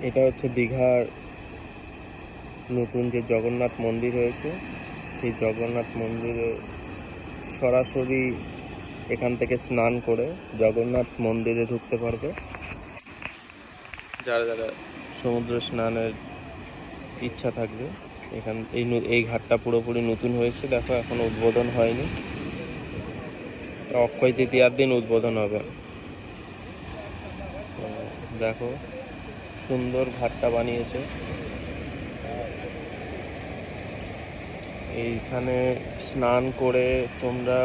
এটা হচ্ছে দীঘার নতুন যে জগন্নাথ মন্দির হয়েছে, সেই জগন্নাথ মন্দিরে সরাসরি এখান থেকে স্নান করে জগন্নাথ মন্দিরে ঢুকতে পারবে যারা যারা সমুদ্র স্নানের ইচ্ছা থাকবে। এই ঘাটটা পুরোপুরি নতুন হয়েছে, দেখো এখনো উদ্বোধন হয়নি, অক্ষয় তৃতীয়ার দিন উদ্বোধন হবে। দেখো সুন্দর ঘাটটা বানিয়েছে। এইখানে স্নান করে তোমরা,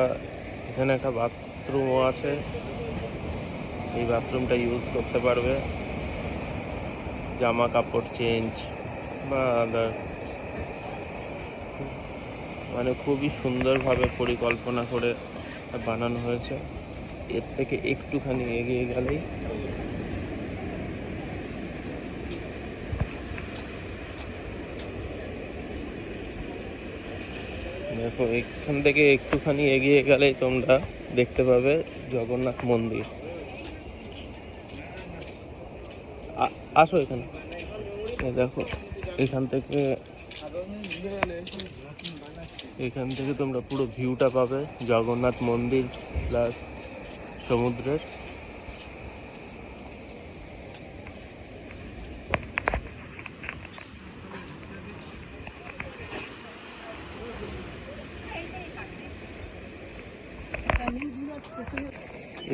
এখানে একটা বাথরুমও আছে, এই বাথরুমটা ইউজ করতে পারবে জামা কাপড় চেঞ্জ বা আদার, মানে খুবই সুন্দরভাবে পরিকল্পনা করে বানানো হয়েছে। এর থেকে একটুখানি এগিয়ে গেলেই দেখো, এখান থেকে একটুখানি এগিয়ে গেলেই তোমরা দেখতে পাবে জগন্নাথ মন্দির। আসো এখানে, দেখো এখান থেকে তোমরা পুরো ভিউটা পাবে জগন্নাথ মন্দির প্লাস সমুদ্রের।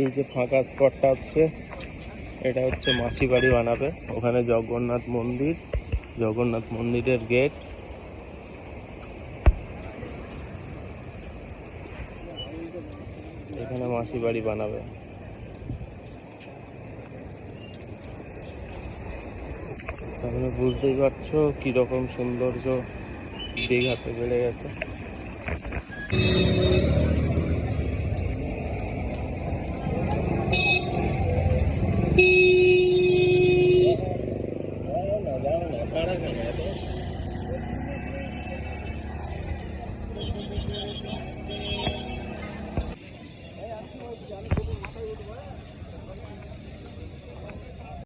এই যে ফাঁকা স্পটটা হচ্ছে, এটা হচ্ছে মাসি বাড়ি বানাবে, ওখানে জগন্নাথ মন্দিরের গেট। এখানে মাসি বাড়ি বানাবে। তাহলে বুঝতেই পারছো কিরকম সৌন্দর্য দীঘাতে বেড়ে গেছে।